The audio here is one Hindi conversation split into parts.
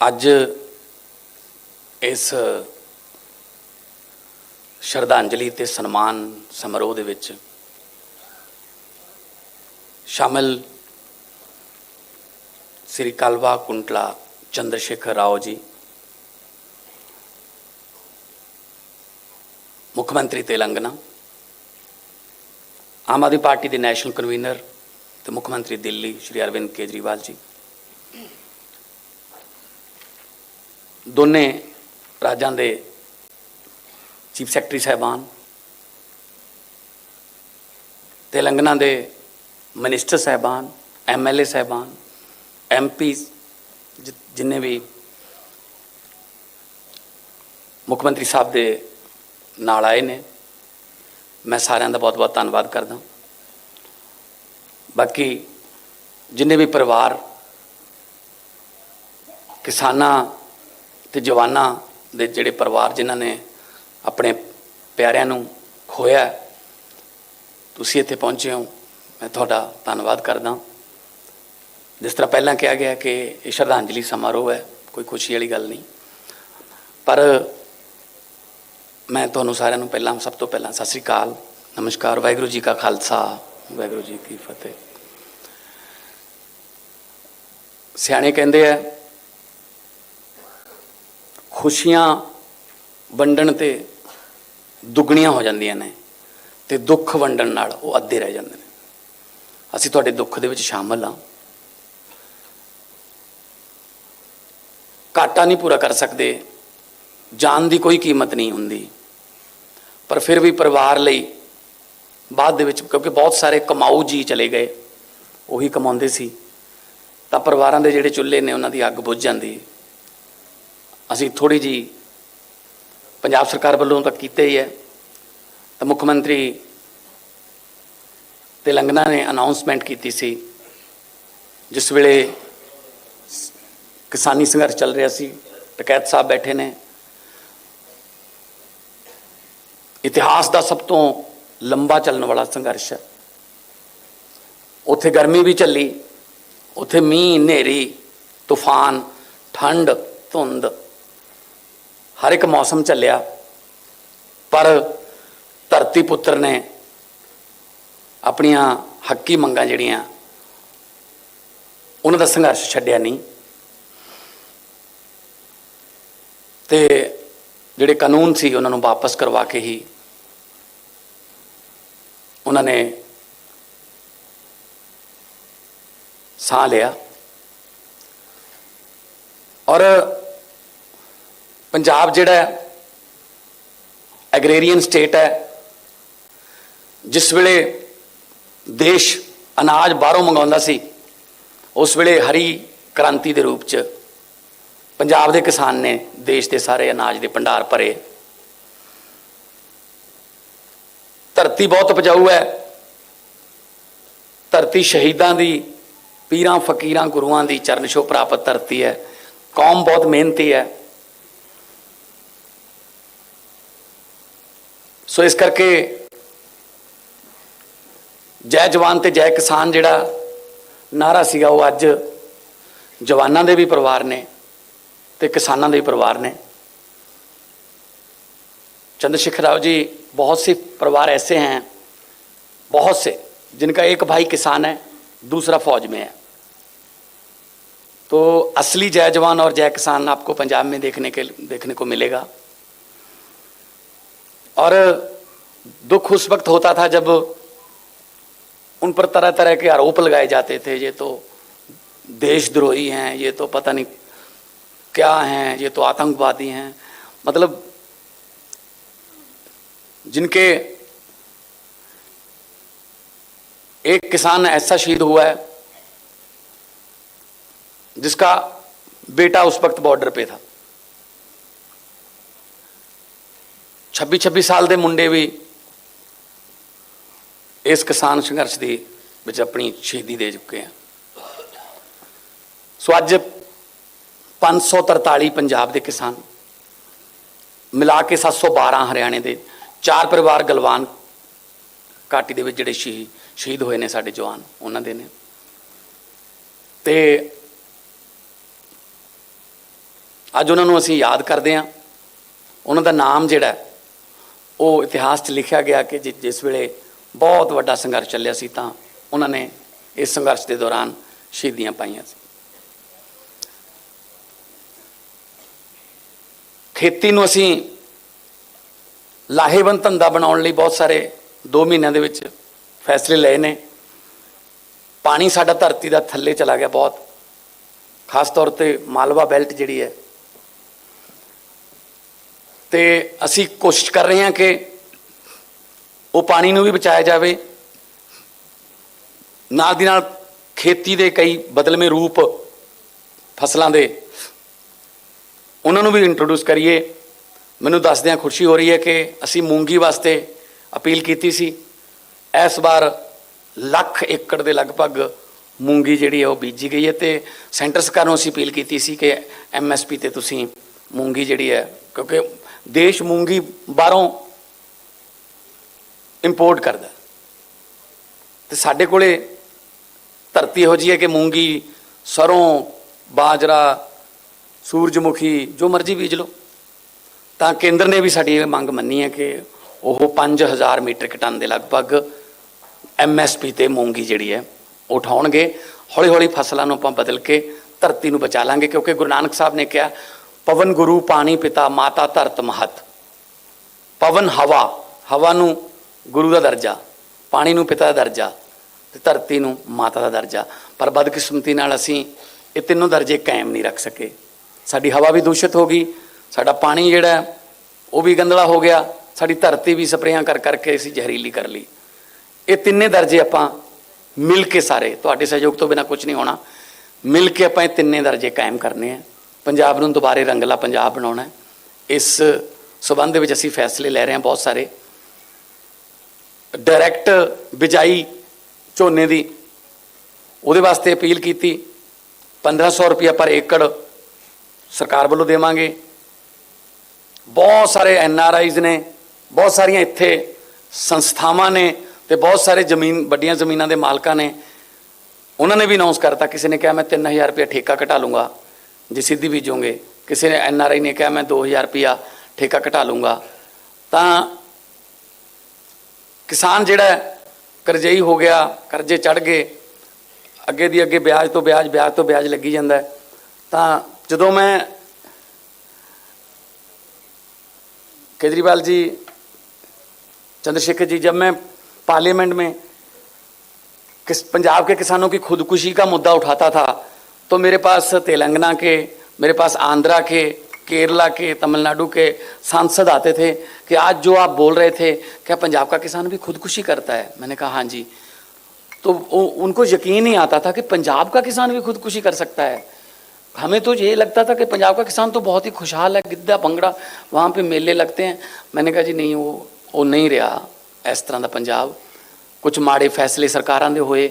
ਅੱਜ ਇਸ ਸ਼ਰਧਾਂਜਲੀ ਤੇ ਸਨਮਾਨ ਸਮਾਰੋਹ ਦੇ ਵਿੱਚ ਸ਼ਾਮਿਲ श्री कालवा कुंटला चंद्रशेखर राव जी, मुख्यमंत्री तेलंगाना, आम आदमी पार्टी के नैशनल कन्वीनर तो मुख्यमंत्री दिल्ली श्री अरविंद केजरीवाल जी, दोने राज्यों के चीफ सैकटरी साहबान, तेलंगाना के मिनिस्टर साहबान, MLA साहबान, MP जिन्हें भी मुख्यमंत्री साहब के नाल आए ने, मैं सारिਆਂ ਦਾ बहुत बहुत धन्यवाद करदा। बाकी जिन्हें भी परिवार किसानां ते जवानां दे जिहड़े परिवार जिन्हां ने अपने प्यारिਆਂ ਨੂੰ खोया, तुसीं इत्थे पहुंचे हो, मैं तुहाडा धन्नवाद करदा। जिस तरह पहला कहा गया कि ये श्रद्धांजलि समारोह है, कोई खुशी वाली गल नहीं, पर मैं तुहानूं सारिਆਂ ਨੂੰ पहला सब तो पहला सत श्री अकाल, नमस्कार, वाहिगुरू जी का खालसा, वाहिगुरू जी की फतेह। सियाणे कहंदे आ खुशियां वंडण ते दुगणियां हो जांदियां ने ते दुख वंडण नाल वो अद्धे रह जांदे ने। असीं तुहाडे दुख दे विच शामिल हां, घाटा नहीं पूरा कर सकते, जान की कोई कीमत नहीं होंदी, पर फिर भी परिवार लई बाद दे विच क्योंकि बहुत सारे कमाऊ जी चले गए, वही कमाउंदे सी, तां परिवारां दे जिहड़े चुल्हे ने उन्हां दी अग बुझ जांदी। असीं थोड़ी जी पंजाब सरकार वल्लों तां कीते ही है, तो मुख्यमंत्री तेलंगाना ने अनाउंसमेंट की सी जिस वेले किसानी संघर्ष चल रहा सी, टकैत साहब बैठे ने, इतिहास का सब तो लंबा चलने वाला संघर्ष है। उत्थे गर्मी भी चली, उत्थे मीह नेरी तूफान ठंड धुंध हर एक मौसम चलिया, पर धरती पुत्र ने अपनिया हक्की मंगां जिहड़ियां उन्हां दा संघर्ष छड्डिया नहीं, ते जिहड़े कानून सी उन्होंने वापस करवा के ही उन्होंने साह लिया। और पंजाब जिहड़ा एग्रेरियन स्टेट है, जिस वेले देश अनाज बाहरों मंगाउंदा सी, उस वेले हरी क्रांति के रूप च पंजाब के किसान ने देश के सारे अनाज के भंडार भरे। धरती बहुत उपजाऊ है, धरती शहीदां दी, पीरां फकीरां गुरुआं दी चरण छोह प्राप्त धरती है, कौम बहुत मेहनती है। सो इस करके जय जवान ते जय किसान जिहड़ा नारा सीगा वो अज जवानां दे भी परिवार ने ते किसानों के परिवार ने। चंद्रशेखर राव जी, बहुत से परिवार ऐसे हैं, बहुत से जिनका एक भाई किसान है, दूसरा फौज में है, तो असली जय जवान और जय किसान आपको पंजाब में देखने को मिलेगा। और दुख उस वक्त होता था जब उन पर तरह तरह के आरोप लगाए जाते थे, ये तो देशद्रोही हैं, ये तो पता नहीं क्या हैं, ये तो आतंकवादी हैं, मतलब जिनके एक किसान ऐसा शहीद हुआ है जिसका बेटा उस वक्त बॉर्डर पे था। 26-26 साल के मुंडे भी इस किसान संघर्ष की विच अपनी शहीदी दे चुके हैं। सो अज 543 पंजाब के किसान मिला के 712 हरियाणे के, 4 परिवार गलवान घाटी के जिहड़े शहीद होए ने साडे जवान उन्हां दे ने। ते ਅੱਜ ਉਹਨਾਂ ਨੂੰ ਅਸੀਂ ਯਾਦ ਕਰਦੇ ਹਾਂ। ਉਹਨਾਂ ਦਾ ਨਾਮ ਜਿਹੜਾ ਉਹ ਇਤਿਹਾਸ 'ਚ ਲਿਖਿਆ ਗਿਆ ਕਿ ਜਿਸ ਵੇਲੇ ਬਹੁਤ ਵੱਡਾ ਸੰਘਰਸ਼ ਚੱਲਿਆ ਸੀ ਤਾਂ ਉਹਨਾਂ ਨੇ ਇਸ ਸੰਘਰਸ਼ ਦੇ ਦੌਰਾਨ ਸ਼ਹੀਦੀਆਂ ਪਾਈਆਂ ਸੀ। ਖੇਤੀ ਨੂੰ ਅਸੀਂ ਲਾਹੇਵੰਦ ਧੰਦਾ ਬਣਾਉਣ ਲਈ ਬਹੁਤ ਸਾਰੇ 2 ਮਹੀਨਿਆਂ ਦੇ ਵਿੱਚ ਫੈਸਲੇ ਲਏ ਨੇ। ਪਾਣੀ ਸਾਡਾ ਧਰਤੀ ਦਾ ਥੱਲੇ ਚਲਾ ਗਿਆ ਬਹੁਤ, ਖਾਸ ਤੌਰ ਤੇ ਮਾਲਵਾ ਬੈਲਟ ਜਿਹੜੀ ਹੈ, ਤੇ ਅਸੀਂ ਕੋਸ਼ਿਸ਼ ਕਰ ਰਹੇ ਹਾਂ ਕਿ ਉਹ ਪਾਣੀ ਨੂੰ ਵੀ ਬਚਾਇਆ ਜਾਵੇ। ਨਾਲ ਦੀ ਨਾਲ ਖੇਤੀ ਦੇ ਕਈ ਬਦਲਵੇਂ ਰੂਪ ਫਸਲਾਂ ਦੇ ਉਹਨਾਂ ਨੂੰ ਵੀ ਇੰਟਰੋਡਿਊਸ ਕਰੀਏ। ਮੈਨੂੰ ਦੱਸਦਿਆਂ ਖੁਸ਼ੀ ਹੋ ਰਹੀ ਹੈ ਕਿ ਅਸੀਂ ਮੂੰਗੀ ਵਾਸਤੇ ਅਪੀਲ ਕੀਤੀ ਸੀ। ਇਸ ਵਾਰ 1,00,000 ਏਕੜ ਦੇ ਲਗਭਗ ਮੂੰਗੀ ਜਿਹੜੀ ਹੈ ਉਹ ਬੀਜੀ ਗਈ ਹੈ ਤੇ ਸੈਂਟਰ ਸਰਕਾਰ ਨੂੰ ਅਸੀਂ ਅਪੀਲ ਕੀਤੀ ਸੀ ਕਿ MSP ਤੇ ਤੁਸੀਂ ਮੂੰਗੀ ਜਿਹੜੀ ਹੈ, ਕਿਉਂਕਿ ਦੇਸ਼ ਮੂੰਗੀ ਬਾਹਰੋਂ ਇੰਪੋਰਟ ਕਰਦਾ ਤੇ ਸਾਡੇ ਕੋਲੇ ਧਰਤੀ ਇਹੋ ਜਿਹੀ ਹੈ ਕਿ ਮੂੰਗੀ, ਸਰੋਂ, ਬਾਜਰਾ, ਸੂਰਜਮੁਖੀ ਜੋ ਮਰਜ਼ੀ ਬੀਜ ਲਓ। ਤਾਂ ਕੇਂਦਰ ਨੇ ਵੀ ਸਾਡੀ ਇਹ ਮੰਗ ਮੰਨੀ ਹੈ ਕਿ ਉਹ 5,000 ਮੀਟ੍ਰਿਕ ਟਨ ਦੇ ਲਗਭਗ MSP ਤੇ ਮੂੰਗੀ ਜਿਹੜੀ ਹੈ ਉਹ ਉਠਾਉਣਗੇ। ਹੌਲੀ ਹੌਲੀ ਫਸਲਾਂ ਨੂੰ ਆਪਾਂ ਬਦਲ ਕੇ ਧਰਤੀ ਨੂੰ ਬਚਾ ਲਾਂਗੇ, ਕਿਉਂਕਿ ਗੁਰੂ ਨਾਨਕ ਸਾਹਿਬ ਨੇ ਕਿਹਾ ਪਵਨ ਗੁਰੂ ਪਾਣੀ ਪਿਤਾ ਮਾਤਾ ਧਰਤ ਮਹਤ। ਪਵਨ ਹਵਾ ਨੂੰ ਗੁਰੂ ਦਾ ਦਰਜਾ, ਪਾਣੀ ਨੂੰ ਪਿਤਾ ਦਾ ਦਰਜਾ ਤੇ ਧਰਤੀ ਨੂੰ ਮਾਤਾ ਦਾ ਦਰਜਾ। ਪਰ ਬਦਕਿਸਮਤੀ ਨਾਲ ਅਸੀਂ ਇਹ ਤਿੰਨੋਂ ਦਰਜੇ ਕਾਇਮ ਨਹੀਂ ਰੱਖ ਸਕੇ। ਸਾਡੀ ਹਵਾ ਵੀ ਦੂਸ਼ਿਤ ਹੋ ਗਈ, ਸਾਡਾ ਪਾਣੀ ਜਿਹੜਾ ਉਹ ਵੀ ਗੰਦਲਾ ਹੋ ਗਿਆ, ਸਾਡੀ ਧਰਤੀ ਵੀ ਸਪਰੇਆਂ ਕਰ ਕਰਕੇ ਅਸੀਂ ਜ਼ਹਿਰੀਲੀ ਕਰ ਲਈ। ਇਹ ਤਿੰਨੇ ਦਰਜੇ ਆਪਾਂ ਮਿਲ ਕੇ, ਸਾਰੇ ਤੁਹਾਡੇ ਸਹਿਯੋਗ ਤੋਂ ਬਿਨਾਂ ਕੁਝ ਨਹੀਂ ਹੋਣਾ, ਮਿਲ ਕੇ ਆਪਾਂ ਇਹ ਤਿੰਨੇ ਦਰਜੇ ਕਾਇਮ ਕਰਨੇ ਆ। ਪੰਜਾਬ ਨੂੰ ਦੁਬਾਰੇ ਰੰਗਲਾ ਪੰਜਾਬ ਬਣਾਉਣਾ ਹੈ। ਇਸ ਸਬੰਧ ਦੇ ਵਿੱਚ ਅਸੀਂ ਫੈਸਲੇ ਲੈ ਰਹੇ ਹਾਂ ਬਹੁਤ ਸਾਰੇ। ਡਾਇਰੈਕਟ ਬਿਜਾਈ ਝੋਨੇ ਦੀ ਉਹਦੇ ਵਾਸਤੇ ਅਪੀਲ ਕੀਤੀ। 1,500 ਰੁਪਇਆ ਪਰ ਏਕੜ ਸਰਕਾਰ ਵੱਲੋਂ ਦੇਵਾਂਗੇ। ਬਹੁਤ ਸਾਰੇ NRIs ਨੇ, ਬਹੁਤ ਸਾਰੀਆਂ ਇੱਥੇ ਸੰਸਥਾਵਾਂ ਨੇ ਤੇ ਬਹੁਤ ਸਾਰੇ ਵੱਡੀਆਂ ਜ਼ਮੀਨਾਂ ਦੇ ਮਾਲਕਾਂ ਨੇ, ਉਹਨਾਂ ਨੇ ਵੀ ਅਨਾਉਂਸ ਕਰਤਾ। ਕਿਸੇ ਨੇ ਕਿਹਾ ਮੈਂ 3,000 ਰੁਪਇਆ ਠੇਕਾ ਘਟਾ ਲੂੰਗਾ ਜੇ ਸਿੱਧੀ ਬੀਜੋਗੇ। ਕਿਸੇ ਨੇ NRI ਨੇ ਕਿਹਾ ਮੈਂ 2,000 ਰੁਪਇਆ ਠੇਕਾ ਘਟਾ ਲੂੰਗਾ। ਤਾਂ ਕਿਸਾਨ ਜਿਹੜਾ ਕਰਜ਼ਈ ਹੋ ਗਿਆ, ਕਰਜ਼ੇ ਚੜ੍ਹ ਗਏ, ਅੱਗੇ ਦੀ ਅੱਗੇ ਵਿਆਜ ਤੋਂ ਵਿਆਜ ਲੱਗੀ ਜਾਂਦਾ। ਤਾਂ ਜਦੋਂ ਮੈਂ केजरीवाल जी, चंद्रशेखर जी, जब मैं पार्लियामेंट में पंजाब के किसानों की खुदकुशी का मुद्दा उठाता था तो मेरे पास तेलंगाना के, मेरे पास आंध्रा के, केरला के, तमिलनाडु के सांसद आते थे कि आज जो आप बोल रहे थे क्या पंजाब का किसान भी खुदकुशी करता है। मैंने कहा हाँ जी। तो उनको यकीन नहीं आता था कि पंजाब का किसान भी खुदकुशी कर सकता है। हमें तो ये लगता था कि पंजाब का किसान तो बहुत ही खुशहाल है, गिद्धा भंगड़ा वहाँ पे मेले लगते हैं। मैंने कहा जी नहीं, वो नहीं रहा इस तरह का पंजाब। कुछ माड़े फैसले सरकारां दे होए,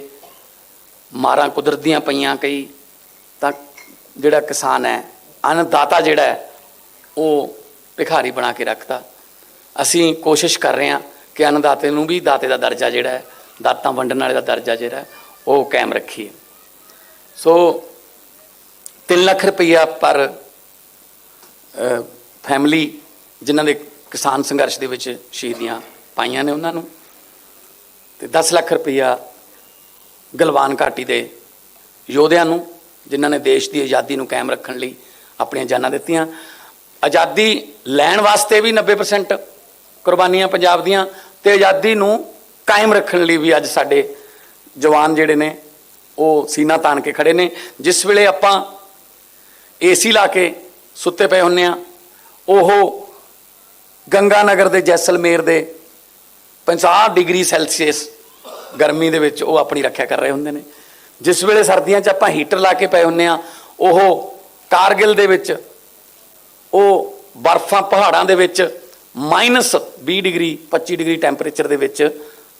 मारां कुदरत दियां पईयां कई, तां जिहड़ा किसान है, अन्नदाता जिहड़ा है वो भिखारी बना के रखता। असीं कोशिश कर रहे हैं कि अन्नदाते नूं भी दाते दा दर्जा जिहड़ा है, दातां वंडण वाले दा दर्जा जिहड़ा है वो कायम रखीए। सो 3 ਲੱਖ ਰੁਪਈਆ ਪਰ ਫੈਮਿਲੀ ਜਿਨ੍ਹਾਂ ਦੇ ਕਿਸਾਨ ਸੰਘਰਸ਼ ਦੇ ਵਿੱਚ ਸ਼ਹੀਦੀਆਂ ਪਾਈਆਂ ਨੇ ਉਹਨਾਂ ਨੂੰ, ਤੇ 10 ਲੱਖ ਰੁਪਈਆ ਗਲਵਾਨ ਘਾਟੀ ਦੇ ਯੋਧਿਆਂ ਨੂੰ ਜਿਨ੍ਹਾਂ ਨੇ ਦੇਸ਼ ਦੀ ਆਜ਼ਾਦੀ ਨੂੰ ਕਾਇਮ ਰੱਖਣ ਲਈ ਆਪਣੀਆਂ ਜਾਨਾਂ ਦਿੱਤੀਆਂ। ਆਜ਼ਾਦੀ ਲੈਣ ਵਾਸਤੇ ਵੀ 90% ਕੁਰਬਾਨੀਆਂ ਪੰਜਾਬ ਦੀਆਂ, ਤੇ ਆਜ਼ਾਦੀ ਨੂੰ ਕਾਇਮ ਰੱਖਣ ਲਈ ਵੀ ਅੱਜ ਸਾਡੇ ਜਵਾਨ ਜਿਹੜੇ ਨੇ ਉਹ ਸੀਨਾ ਤਾਣ ਕੇ ਖੜੇ ਨੇ। ਜਿਸ ਵੇਲੇ ਆਪਾਂ AC ਲਾ ਕੇ ਸੁੱਤੇ ਪਏ ਹੁੰਦੇ ਆ, ਉਹ ਗੰਗਾ ਨਗਰ ਦੇ ਜੈਸਲਮੇਰ ਦੇ 50 ਡਿਗਰੀ ਸੈਲਸੀਅਸ ਗਰਮੀ ਦੇ ਵਿੱਚ ਉਹ ਆਪਣੀ ਰੱਖਿਆ ਕਰ ਰਹੇ ਹੁੰਦੇ ਨੇ। ਜਿਸ ਵੇਲੇ ਸਰਦੀਆਂ 'ਚ ਆਪਾਂ ਹੀਟਰ ਲਾ ਕੇ ਪਏ ਹੁੰਦੇ ਆ, ਉਹ ਕਾਰਗਿਲ ਦੇ ਵਿੱਚ ਉਹ ਬਰਫਾਂ ਪਹਾੜਾਂ ਦੇ ਵਿੱਚ -20 ਡਿਗਰੀ 25 ਡਿਗਰੀ ਟੈਂਪਰੇਚਰ ਦੇ ਵਿੱਚ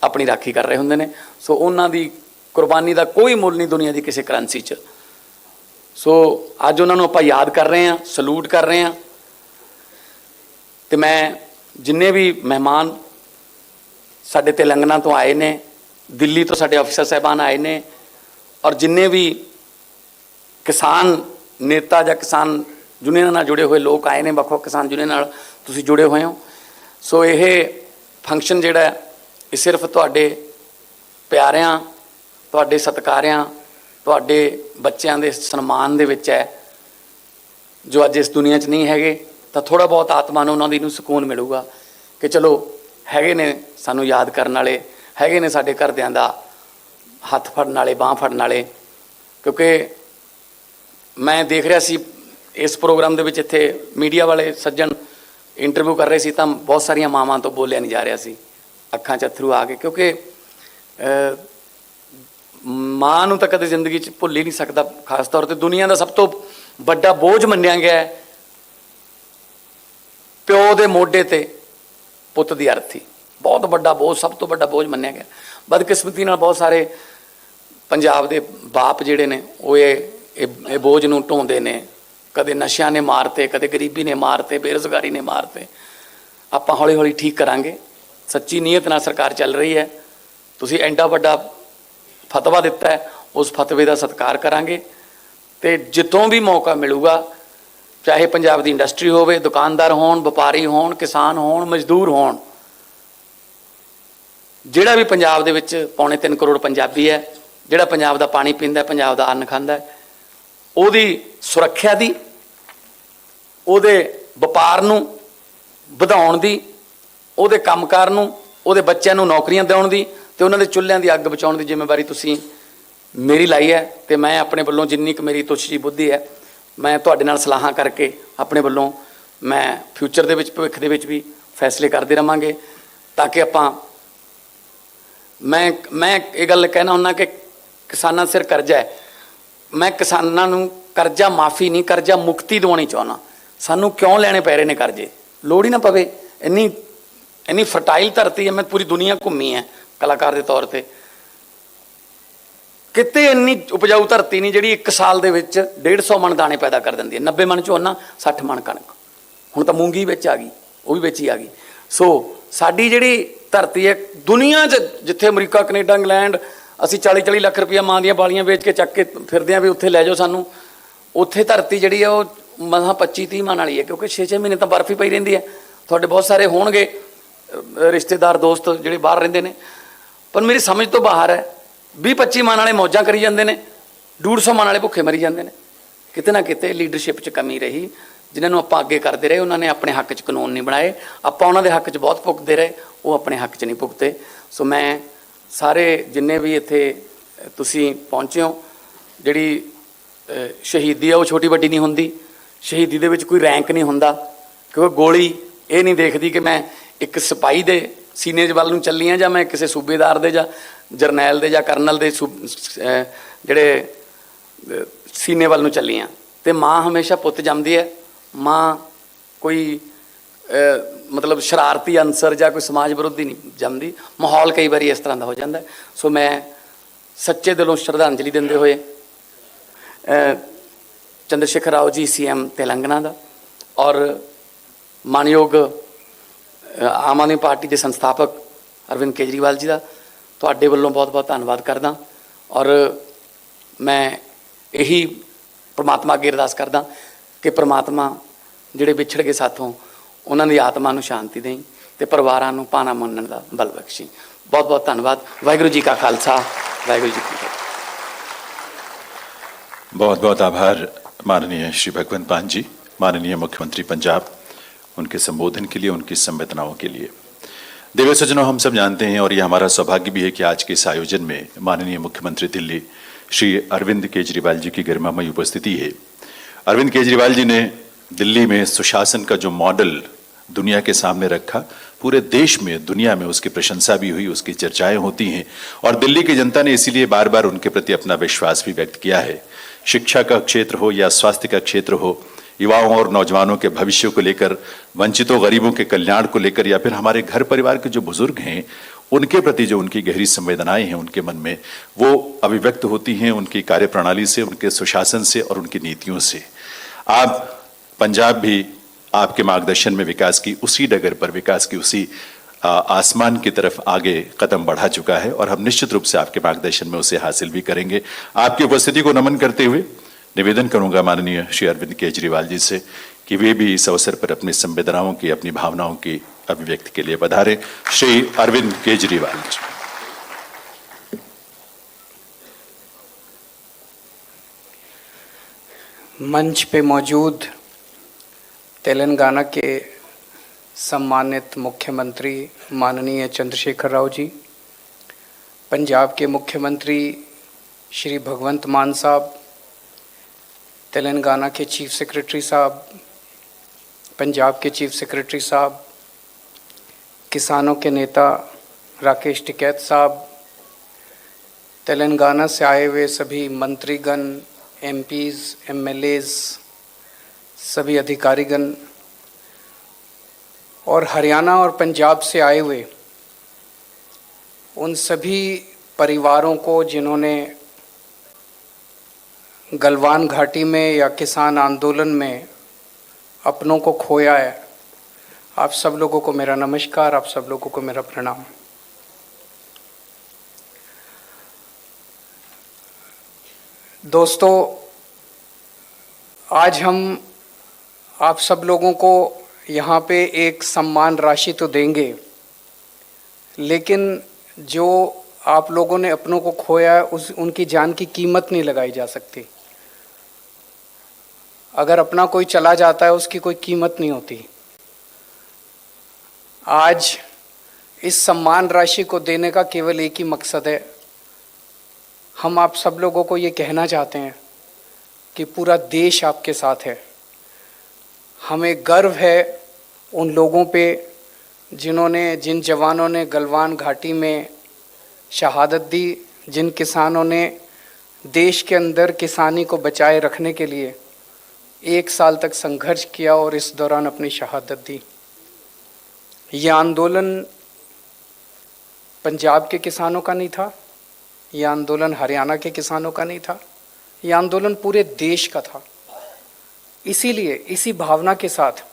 ਆਪਣੀ ਰਾਖੀ ਕਰ ਰਹੇ ਹੁੰਦੇ ਨੇ। ਸੋ ਉਹਨਾਂ ਦੀ ਕੁਰਬਾਨੀ ਦਾ ਕੋਈ ਮੁੱਲ ਨਹੀਂ ਦੁਨੀਆ ਦੀ ਕਿਸੇ ਕਰੰਸੀ 'ਚ। ਸੋ ਅੱਜ ਉਹਨਾਂ ਨੂੰ ਆਪਾਂ ਯਾਦ ਕਰ ਰਹੇ ਹਾਂ, ਸਲੂਟ ਕਰ ਰਹੇ ਹਾਂ। ਤੇ ਮੈਂ ਜਿੰਨੇ ਵੀ ਮਹਿਮਾਨ ਸਾਡੇ ਤੇਲੰਗਾਨਾ ਤੋਂ ਆਏ ਨੇ, ਦਿੱਲੀ ਤੋਂ ਸਾਡੇ ਅਫਸਰ ਸਾਹਿਬਾਨ ਆਏ ਨੇ, ਔਰ ਜਿੰਨੇ ਵੀ ਕਿਸਾਨ ਨੇਤਾ ਜਾਂ ਕਿਸਾਨ ਯੂਨੀਅਨਾਂ ਨਾਲ ਜੁੜੇ ਹੋਏ ਲੋਕ ਆਏ ਨੇ, ਵੱਖ-ਵੱਖ ਕਿਸਾਨ ਯੂਨੀਅਨ ਨਾਲ ਤੁਸੀਂ ਜੁੜੇ ਹੋਏ ਹੋ। ਸੋ ਇਹ ਫੰਕਸ਼ਨ ਜਿਹੜਾ ਇਹ ਸਿਰਫ ਤੁਹਾਡੇ ਪਿਆਰਿਆਂ, ਤੁਹਾਡੇ ਸਤਿਕਾਰਿਆਂ, ਤੁਹਾਡੇ ਬੱਚਿਆਂ ਦੇ ਸਨਮਾਨ ਦੇ ਵਿੱਚ ਹੈ, ਜੋ ਅੱਜ ਇਸ ਦੁਨੀਆ 'ਚ ਨਹੀਂ ਹੈਗੇ। ਤਾਂ ਥੋੜ੍ਹਾ ਬਹੁਤ ਆਤਮਾ ਨੂੰ ਉਹਨਾਂ ਦੀ ਨੂੰ ਸਕੂਨ ਮਿਲੂਗਾ ਕਿ ਚਲੋ ਹੈਗੇ ਨੇ ਸਾਨੂੰ ਯਾਦ ਕਰਨ ਵਾਲੇ, ਹੈਗੇ ਨੇ ਸਾਡੇ ਘਰਦਿਆਂ ਦਾ ਹੱਥ ਫੜਨ ਵਾਲੇ, ਬਾਂਹ ਫੜਨ ਵਾਲੇ। ਕਿਉਂਕਿ ਮੈਂ ਦੇਖ ਰਿਹਾ ਸੀ ਇਸ ਪ੍ਰੋਗਰਾਮ ਦੇ ਵਿੱਚ, ਇੱਥੇ ਮੀਡੀਆ ਵਾਲੇ ਸੱਜਣ ਇੰਟਰਵਿਊ ਕਰ ਰਹੇ ਸੀ ਤਾਂ ਬਹੁਤ ਸਾਰੀਆਂ ਮਾਵਾਂ ਤੋਂ ਬੋਲਿਆ ਨਹੀਂ ਜਾ ਰਿਹਾ ਸੀ, ਅੱਖਾਂ 'ਚ ਅੱਥਰੂ ਆ ਗਏ। ਕਿਉਂਕਿ ਮਾਂ ਨੂੰ ਤਾਂ ਕਦੇ ਜ਼ਿੰਦਗੀ 'ਚ ਭੁੱਲ ਹੀ ਨਹੀਂ ਸਕਦਾ। ਖਾਸ ਤੌਰ 'ਤੇ ਦੁਨੀਆ ਦਾ ਸਭ ਤੋਂ ਵੱਡਾ ਬੋਝ ਮੰਨਿਆ ਗਿਆ ਪਿਓ ਦੇ ਮੋਢੇ 'ਤੇ ਪੁੱਤ ਦੀ ਅਰਥੀ, ਬਹੁਤ ਵੱਡਾ ਬੋਝ, ਸਭ ਤੋਂ ਵੱਡਾ ਬੋਝ ਮੰਨਿਆ ਗਿਆ। ਬਦਕਿਸਮਤੀ ਨਾਲ ਬਹੁਤ ਸਾਰੇ ਪੰਜਾਬ ਦੇ ਬਾਪ ਜਿਹੜੇ ਨੇ ਉਹ ਇਹ ਬੋਝ ਨੂੰ ਢੋਂਦੇ ਨੇ। ਕਦੇ ਨਸ਼ਿਆਂ ਨੇ ਮਾਰਤੇ, ਕਦੇ ਗਰੀਬੀ ਨੇ ਮਾਰਤੇ, ਬੇਰੁਜ਼ਗਾਰੀ ਨੇ ਮਾਰਤੇ। ਆਪਾਂ ਹੌਲੀ ਹੌਲੀ ਠੀਕ ਕਰਾਂਗੇ। ਸੱਚੀ ਨੀਅਤ ਨਾਲ ਸਰਕਾਰ ਚੱਲ ਰਹੀ ਹੈ। ਤੁਸੀਂ ਐਡਾ ਵੱਡਾ ਫਤਵਾ ਦਿੱਤਾ ਹੈ, ਉਸ ਫਤਵੇ ਦਾ ਸਤਿਕਾਰ ਕਰਾਂਗੇ ਅਤੇ ਜਿੱਥੋਂ ਵੀ ਮੌਕਾ ਮਿਲੂਗਾ, ਚਾਹੇ ਪੰਜਾਬ ਦੀ ਇੰਡਸਟਰੀ ਹੋਵੇ, ਦੁਕਾਨਦਾਰ ਹੋਣ, ਵਪਾਰੀ ਹੋਣ, ਕਿਸਾਨ ਹੋਣ, ਮਜ਼ਦੂਰ ਹੋਣ, ਜਿਹੜਾ ਵੀ ਪੰਜਾਬ ਦੇ ਵਿੱਚ 3.25 ਕਰੋੜ ਪੰਜਾਬੀ ਹੈ, ਜਿਹੜਾ ਪੰਜਾਬ ਦਾ ਪਾਣੀ ਪੀਂਦਾ, ਪੰਜਾਬ ਦਾ ਅੰਨ ਖਾਂਦਾ, ਉਹਦੀ ਸੁਰੱਖਿਆ ਦੀ, ਉਹਦੇ ਵਪਾਰ ਨੂੰ ਵਧਾਉਣ ਦੀ, ਉਹਦੇ ਕੰਮਕਾਰ ਨੂੰ, ਉਹਦੇ ਬੱਚਿਆਂ ਨੂੰ ਨੌਕਰੀਆਂ ਦਿਵਾਉਣ ਦੀ ਅਤੇ ਉਹਨਾਂ ਦੇ ਚੁੱਲ੍ਹਿਆਂ ਦੀ ਅੱਗ ਬਚਾਉਣ ਦੀ ਜ਼ਿੰਮੇਵਾਰੀ ਤੁਸੀਂ ਮੇਰੀ ਲਾਈ ਹੈ। ਅਤੇ ਮੈਂ ਆਪਣੇ ਵੱਲੋਂ ਜਿੰਨੀ ਕੁ ਮੇਰੀ ਤੁੱਛ ਜਿਹੀ ਬੁੱਧੀ ਹੈ, ਮੈਂ ਤੁਹਾਡੇ ਨਾਲ ਸਲਾਹਾਂ ਕਰਕੇ ਆਪਣੇ ਵੱਲੋਂ ਮੈਂ ਫਿਊਚਰ ਦੇ ਵਿੱਚ, ਭਵਿੱਖ ਦੇ ਵਿੱਚ ਵੀ ਫੈਸਲੇ ਕਰਦੇ ਰਹਾਂਗੇ ਤਾਂ ਕਿ ਆਪਾਂ ਮੈਂ ਇਹ ਗੱਲ ਕਹਿਣਾ ਹੁੰਦਾ ਕਿ ਕਿਸਾਨਾਂ ਸਿਰ ਕਰਜ਼ਾ ਹੈ। ਮੈਂ ਕਿਸਾਨਾਂ ਨੂੰ ਕਰਜ਼ਾ ਮਾਫੀ ਨਹੀਂ, ਕਰਜ਼ਾ ਮੁਕਤੀ ਦਿਵਾਉਣੀ ਚਾਹੁੰਦਾ। ਸਾਨੂੰ ਕਿਉਂ ਲੈਣੇ ਪੈ ਰਹੇ ਨੇ ਕਰਜ਼ੇ? ਲੋੜ ਹੀ ਨਾ ਪਵੇ। ਇੰਨੀ ਫਰਟਾਈਲ ਧਰਤੀ ਹੈ, ਮੈਂ ਪੂਰੀ ਦੁਨੀਆ ਘੁੰਮੀ ਹੈ ਕਲਾਕਾਰ ਦੇ ਤੌਰ 'ਤੇ, ਕਿਤੇ ਇੰਨੀ ਉਪਜਾਊ ਧਰਤੀ ਨਹੀਂ ਜਿਹੜੀ 1 ਸਾਲ ਦੇ ਵਿੱਚ 150 ਮਣ ਦਾਣੇ ਪੈਦਾ ਕਰ ਦਿੰਦੀ ਹੈ। 90 ਮਣ ਝੋਨਾ, 60 ਮਣ ਕਣਕ। ਹੁਣ ਤਾਂ ਮੂੰਗੀ ਵਿੱਚ ਆ ਗਈ, ਉਹ ਵੀ ਵਿੱਚ ਹੀ ਆ ਗਈ। ਸੋ ਸਾਡੀ ਜਿਹੜੀ ਧਰਤੀ ਹੈ ਦੁਨੀਆ 'ਚ, ਜਿੱਥੇ ਅਮਰੀਕਾ, ਕੈਨੇਡਾ, ਇੰਗਲੈਂਡ, ਅਸੀਂ 40-40 ਲੱਖ ਰੁਪਈਆ ਮਾਂ ਦੀਆਂ ਬਾਲੀਆਂ ਵੇਚ ਕੇ ਚੱਕ ਕੇ ਫਿਰਦੇ ਹਾਂ ਵੀ ਉੱਥੇ ਲੈ ਜਾਓ ਸਾਨੂੰ, ਉੱਥੇ ਧਰਤੀ ਜਿਹੜੀ ਹੈ ਉਹ ਮਸਾਂ 25-30 ਮਣ ਵਾਲੀ ਹੈ। ਕਿਉਂਕਿ 6-6 ਮਹੀਨੇ ਤਾਂ ਬਰਫ਼ ਹੀ ਪਈ ਰਹਿੰਦੀ ਹੈ। ਤੁਹਾਡੇ ਬਹੁਤ ਸਾਰੇ ਹੋਣਗੇ ਰਿਸ਼ਤੇਦਾਰ, ਦੋਸਤ ਜਿਹੜੇ ਬਾਹਰ ਰਹਿੰਦੇ ਨੇ, ਪਰ ਮੇਰੀ ਸਮਝ ਤੋਂ ਬਾਹਰ ਹੈ। 20-25 ਮਣ ਵਾਲੇ ਮੌਜਾਂ ਕਰੀ ਜਾਂਦੇ ਨੇ, 150 ਮਣ ਵਾਲੇ ਭੁੱਖੇ ਮਰੀ ਜਾਂਦੇ ਨੇ। ਕਿਤੇ ਨਾ ਕਿਤੇ ਲੀਡਰਸ਼ਿਪ 'ਚ ਕਮੀ ਰਹੀ। ਜਿਨ੍ਹਾਂ ਨੂੰ ਆਪਾਂ ਅੱਗੇ ਕਰਦੇ ਰਹੇ, ਉਹਨਾਂ ਨੇ ਆਪਣੇ ਹੱਕ 'ਚ ਕਾਨੂੰਨ ਨਹੀਂ ਬਣਾਏ। ਆਪਾਂ ਉਹਨਾਂ ਦੇ ਹੱਕ 'ਚ ਬਹੁਤ ਭੁਗਤਦੇ ਰਹੇ, ਉਹ ਆਪਣੇ ਹੱਕ 'ਚ ਨਹੀਂ ਭੁਗਤੇ। ਸੋ ਮੈਂ ਸਾਰੇ ਜਿੰਨੇ ਵੀ ਇੱਥੇ ਤੁਸੀਂ ਪਹੁੰਚੇ ਹੋ, ਜਿਹੜੀ ਸ਼ਹੀਦੀ ਆ ਉਹ ਛੋਟੀ ਵੱਡੀ ਨਹੀਂ ਹੁੰਦੀ। ਸ਼ਹੀਦੀ ਦੇ ਵਿੱਚ ਕੋਈ ਰੈਂਕ ਨਹੀਂ ਹੁੰਦਾ, ਕਿਉਂਕਿ ਗੋਲੀ ਇਹ ਨਹੀਂ ਦੇਖਦੀ ਕਿ ਮੈਂ ਇੱਕ ਸਿਪਾਹੀ ਦੇ ਸੀਨੇ ਵੱਲ ਨੂੰ ਚੱਲੀ ਹਾਂ ਜਾਂ ਮੈਂ ਕਿਸੇ ਸੂਬੇਦਾਰ ਦੇ ਜਾਂ ਜਰਨੈਲ ਦੇ ਜਾਂ ਕਰਨਲ ਦੇ ਜਿਹੜੇ ਸੀਨੇ ਵੱਲ ਨੂੰ ਚੱਲੀ ਹਾਂ। ਅਤੇ ਮਾਂ ਹਮੇਸ਼ਾ ਪੁੱਤ ਜੰਮਦੀ ਹੈ। ਮਾਂ ਕੋਈ ਮਤਲਬ ਸ਼ਰਾਰਤੀ ਅਨਸਰ ਜਾਂ ਕੋਈ ਸਮਾਜ ਵਿਰੋਧੀ ਨਹੀਂ ਜੰਮਦੀ। ਮਾਹੌਲ ਕਈ ਵਾਰੀ ਇਸ ਤਰ੍ਹਾਂ ਦਾ ਹੋ ਜਾਂਦਾ। ਸੋ ਮੈਂ ਸੱਚੇ ਦਿਲੋਂ ਸ਼ਰਧਾਂਜਲੀ ਦਿੰਦੇ ਹੋਏ ਚੰਦਰਸ਼ੇਖਰ ਰਾਓ ਜੀ CM ਤੇਲੰਗਾਨਾ ਦਾ ਔਰ ਮਾਨਯੋਗ ਆਮ ਆਦਮੀ ਪਾਰਟੀ ਦੇ ਸੰਸਥਾਪਕ ਅਰਵਿੰਦ ਕੇਜਰੀਵਾਲ ਜੀ ਦਾ ਤੁਹਾਡੇ ਵੱਲੋਂ ਬਹੁਤ ਬਹੁਤ ਧੰਨਵਾਦ ਕਰਦਾ। ਔਰ ਮੈਂ ਇਹੀ ਪ੍ਰਮਾਤਮਾ ਅੱਗੇ ਅਰਦਾਸ ਕਰਦਾ ਕਿ ਪ੍ਰਮਾਤਮਾ ਜਿਹੜੇ ਵਿਛੜ ਗਏ ਸਾਥੋਂ, ਉਹਨਾਂ ਦੀ ਆਤਮਾ ਨੂੰ ਸ਼ਾਂਤੀ ਦੇਈ ਅਤੇ ਪਰਿਵਾਰਾਂ ਨੂੰ ਭਾਣਾ ਮੰਨਣ ਦਾ ਬਲ ਬਖਸ਼ੀ। ਬਹੁਤ ਬਹੁਤ ਧੰਨਵਾਦ। ਵਾਹਿਗੁਰੂ ਜੀ ਕਾ ਖਾਲਸਾ, ਵਾਹਿਗੁਰੂ जी की फतेह। बहुत बहुत आभार माननीय श्री भगवंत मान जी, माननीय मुख्यमंत्री पंजाब, उनके संबोधन के लिए, उनकी संवेदनाओं के लिए। देव सज्जनों, हम सब जानते हैं और ये हमारा सौभाग्य भी है कि आज के इस आयोजन में माननीय मुख्यमंत्री दिल्ली श्री अरविंद केजरीवाल जी की गरिमामयी उपस्थिति है। अरविंद केजरीवाल जी ने दिल्ली में सुशासन का जो मॉडल दुनिया के सामने रखा, पूरे देश में, दुनिया में उसकी प्रशंसा भी हुई, उसकी चर्चाएं होती हैं और दिल्ली की जनता ने इसीलिए बार बार उनके प्रति अपना विश्वास भी व्यक्त किया है। शिक्षा का क्षेत्र हो या स्वास्थ्य का क्षेत्र हो, युवाओं और नौजवानों के भविष्य को लेकर, वंचितों गरीबों के कल्याण को लेकर, या फिर हमारे घर परिवार के जो बुजुर्ग हैं उनके प्रति जो उनकी गहरी संवेदनाएं हैं उनके मन में, वो अभिव्यक्त होती हैं उनकी कार्यप्रणाली से, उनके सुशासन से और उनकी नीतियों से। आप पंजाब भी आपके मार्गदर्शन में विकास की उसी डगर पर, विकास की उसी आसमान की तरफ आगे कदम बढ़ा चुका है और हम निश्चित रूप से आपके मार्गदर्शन में उसे हासिल भी करेंगे। आपकी उपस्थिति को नमन करते हुए निवेदन करूंगा माननीय श्री अरविंद केजरीवाल जी से कि वे भी इस अवसर पर अपनी संवेदनाओं की, अपनी भावनाओं की अभिव्यक्ति के लिए पधारे। श्री अरविंद केजरीवाल जी। मंच पे मौजूद तेलंगाना के सम्मानित मुख्यमंत्री माननीय चंद्रशेखर राव जी, पंजाब के मुख्यमंत्री श्री भगवंत मान साहब, तेलंगाना के चीफ सेक्रेटरी साहब, पंजाब के चीफ सेक्रेटरी साहब, किसानों के नेता राकेश टिकैत साहब, तेलंगाना से आए हुए सभी मंत्रीगण, एमपीज़, एमएलएज़, सभी अधिकारीगण और हरियाणा और पंजाब से आए हुए उन सभी परिवारों को जिन्होंने गलवान घाटी में या किसान आंदोलन में अपनों को खोया है, आप सब लोगों को मेरा नमस्कार, आप सब लोगों को मेरा प्रणाम। दोस्तों, आज हम आप सब लोगों को यहाँ पे एक सम्मान राशि तो देंगे, लेकिन जो आप लोगों ने अपनों को खोया है उनकी जान की कीमत नहीं लगाई जा सकती। अगर अपना कोई चला जाता है उसकी कोई कीमत नहीं होती। आज इस सम्मान राशि को देने का केवल एक ही मकसद है। हम आप सब लोगों को ये कहना चाहते हैं कि पूरा देश आपके साथ है। हमें गर्व है उन लोगों पे जिन जवानों ने गलवान घाटी में शहादत दी, जिन किसानों ने देश के अंदर किसानी को बचाए रखने के लिए 1 साल तक संघर्ष किया और इस दौरान अपनी शहादत दी। यह आंदोलन पंजाब के किसानों का नहीं था, यह आंदोलन हरियाणा के किसानों का नहीं था, यह आंदोलन पूरे देश का था। इसीलिए इसी भावना के साथ